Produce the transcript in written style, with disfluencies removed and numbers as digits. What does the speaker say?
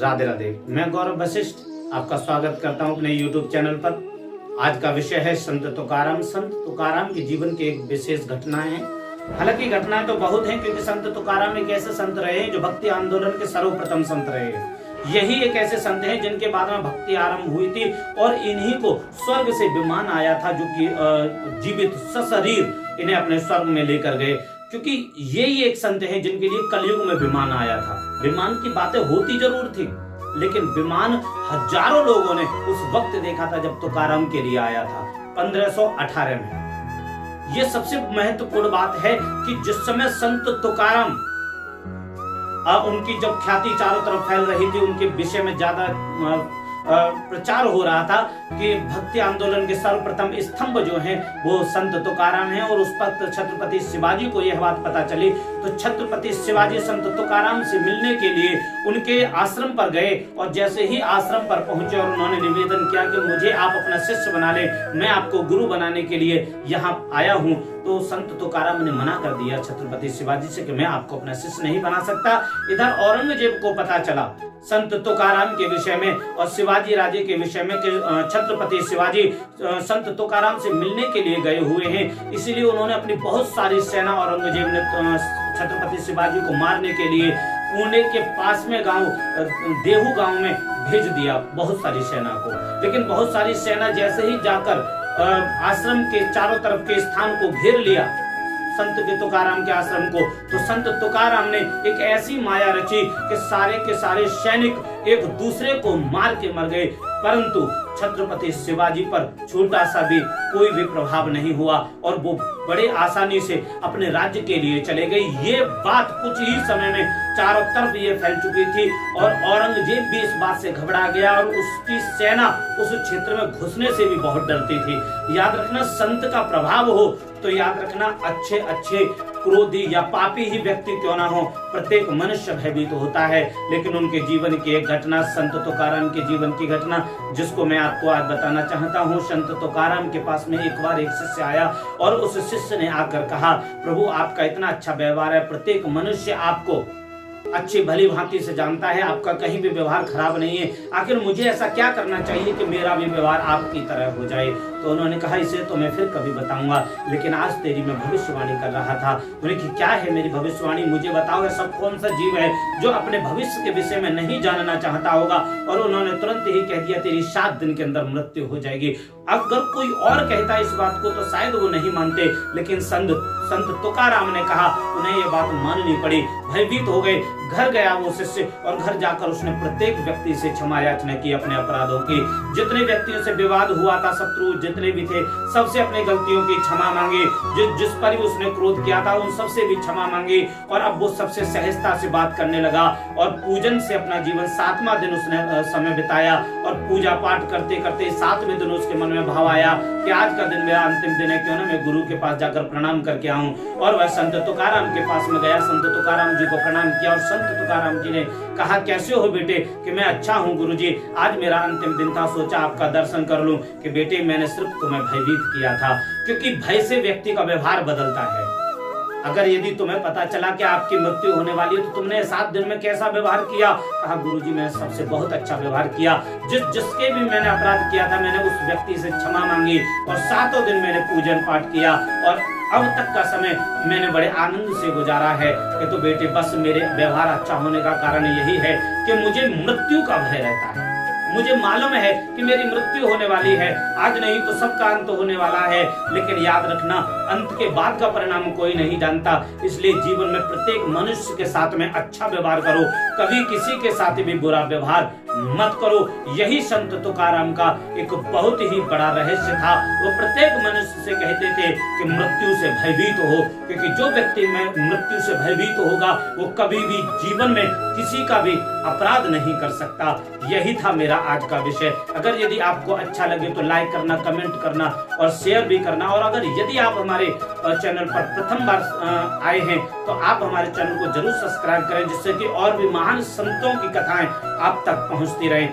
राधे राधे। मैं गौरव वशिष्ठ आपका स्वागत करता हूं अपने YouTube चैनल पर। आज का विषय है संत तुकाराम। संत तुकाराम के जीवन की एक विशेष घटना है। हालांकि घटनाएं तो बहुत हैं, क्योंकि संत तुकाराम एक ऐसे संत रहे हैं जो भक्ति आंदोलन के सर्वप्रथम संत रहे हैं। यही एक ऐसे संत हैं जिनके बाद में भक्ति आरंभ हुई थी और इन्हीं को स्वर्ग से विमान आया था, जो कि जीवित सशरीर इन्हें अपने स्वर्ग में लेकर गए। क्योंकि यही एक संत हैं जिनके लिए कलयुग में विमान आया था। विमान की बातें होती जरूर थी, लेकिन विमान हजारों लोगों ने उस वक्त देखा था जब तुकाराम के लिए आया था 1518 में। यह सबसे महत्वपूर्ण बात है कि जिस समय संत तुकाराम उनकी जब ख्याति चारों तरफ फैल रही थी, उनके विषय में ज्यादा प्रचार हो रहा था कि भक्ति आंदोलन के सर्वप्रथम स्तंभ जो हैं वो संत तुकाराम हैं, और उस पर छत्रपति शिवाजी को यह बात पता चली तो छत्रपति शिवाजी संत तुकाराम से मिलने के लिए उनके आश्रम पर गए। और जैसे ही आश्रम पर पहुंचे और उन्होंने निवेदन किया कि मुझे आप अपना शिष्य बना ले, मैं आपको गुरु बनाने के लिए यहाँ आया हूँ, तो संत तुकाराम ने मना कर दिया छत्रपति शिवाजी से कि मैं आपको अपना शिष्य नहीं बना सकता। इधर औरंगजेब को पता चला संत तुकाराम के विषय में और शिवाजी राजे के विषय में कि छत्रपति शिवाजी संत तुकाराम से मिलने के लिए गए हुए हैं, इसीलिए उन्होंने अपनी बहुत सारी सेना औरंगजेब ने छत्रपति शिवाजी को मारने के लिए पुणे के पास में गांव देहू गांव में भेज दिया बहुत सारी सेना को। लेकिन बहुत सारी सेना जैसे ही जाकर आश्रम के चारों तरफ के स्थान को घेर लिया, संत के तुकाराम के आश्रम को, तो संत तुकाराम ने एक ऐसी माया रची कि सारे के सारे सैनिक एक दूसरे को मार के मर गए, परंतु छत्रपति शिवाजी पर छोटा सा भी कोई भी प्रभाव नहीं हुआ और वो बड़े आसानी से अपने राज्य के लिए चले गए। ये बात कुछ ही समय में चारों तरफ ये फैल चुकी थी और औरंगजेब भी इस बात से घबरा गया और उसकी सेना उस क्षेत्र में घुसने से भी बहुत डरती थी। याद रखना, संत का प्रभाव हो तो याद रखना अच्छे अच्छे क्रोधी या पापी ही व्यक्ति क्यों ना हो, प्रत्येक मनुष्य भयभीत होता है। लेकिन उनके जीवन की एक घटना, संत तुकाराम के जीवन की घटना, जिसको मैं आपको आज बताना चाहता हूँ। संत तुकाराम के पास में एक बार एक शिष्य आया और उस शिष्य ने आकर कहा, प्रभु आपका इतना अच्छा व्यवहार है, प्रत्येक मनुष्य आपको अच्छी भली भांति से जानता है, आपका कहीं भी व्यवहार खराब नहीं है, आखिर मुझे ऐसा क्या करना चाहिए कि मेरा भी व्यवहार आपकी तरह हो जाए। तो उन्होंने कहा, इसे तो मैं फिर कभी बताऊंगा, लेकिन आज तेरी मैं भविष्यवाणी कर रहा था। उन्होंने कहा, क्या है मेरी भविष्यवाणी, मुझे बताओ। ऐसा कौन सा जीव है जो अपने भविष्य के विषय में नहीं जानना चाहता होगा। और उन्होंने तुरंत ही कह दिया, तेरी 7 दिन के अंदर मृत्यु हो जाएगी। अगर कोई और कहता इस बात को तो शायद वो नहीं मानते, लेकिन संत तुकाराम ने कहा, उन्हें ये बात माननी पड़ी। भयभीत हो गए, घर गया वो शिष्य और घर जाकर उसने प्रत्येक व्यक्ति से क्षमा याचना की अपने अपराधों की। जितने व्यक्तियों से विवाद हुआ था, शत्रु जितने भी थे, सबसे अपनी गलतियों की क्षमा मांगी। जिस पर भी उसने क्रोध किया था उन सबसे भी क्षमा मांगी और अब वो सबसे सहजता से बात करने लगा और पूजन से अपना जीवन 7वां दिन उसने समय बिताया। और पूजा पाठ करते करते 7वें दिन उसके मन में भाव आया कि आज का दिन मेरा अंतिम दिन है, क्यों ना मैं गुरु के पास जाकर प्रणाम करके आऊं। और वह संत तुकाराम के पास में गया, संत तुकाराम जी को प्रणाम किया और संत तुकाराम जी ने कहा, कैसे हो बेटे? कि मैं अच्छा हूँ गुरुजी, आज मेरा अंतिम दिन था, सोचा आपका दर्शन कर लूं। कि बेटे मैंने सिर्फ तुम्हें भयभीत किया था, क्योंकि भय से व्यक्ति का व्यवहार बदलता है। अगर यदि तुम्हें पता चला कि आपकी मृत्यु होने वाली है तो तुमने 7 दिन में कैसा व्यवहार किया? कहा, गुरुजी मैंने सबसे बहुत अच्छा व्यवहार किया, जिसके भी मैंने अपराध किया था मैंने उस व्यक्ति से क्षमा मांगी और 7 दिन मैंने पूजन पाठ किया और अब तक का समय मैंने बड़े आनंद से गुजारा है। कि तो बेटे बस मेरे व्यवहार अच्छा होने का कारण यही है कि मुझे मृत्यु का भय रहता है। मुझे मालूम है कि मेरी मृत्यु होने वाली है, आज नहीं तो सबका अंत होने वाला है। लेकिन याद रखना, अंत के बाद का परिणाम कोई नहीं जानता, इसलिए जीवन में प्रत्येक मनुष्य के साथ में अच्छा व्यवहार करो, कभी किसी के साथ भी बुरा व्यवहार मत करो। यही संत तुकाराम का एक बहुत ही बड़ा रहस्य था। वो प्रत्येक मनुष्य से कहते थे कि मृत्यु से भयभीत हो, क्योंकि जो व्यक्ति में मृत्यु से भयभीत होगा वो कभी भी जीवन में किसी का भी अपराध नहीं कर सकता। यही था मेरा आज का विषय। अगर यदि आपको अच्छा लगे तो लाइक करना, कमेंट करना और शेयर भी करना। और अगर यदि आप हमारे चैनल पर प्रथम बार आए हैं तो आप हमारे चैनल को जरूर सब्सक्राइब करें, जिससे कि और भी महान संतों की कथाएं आप तक पहुंचती रहे।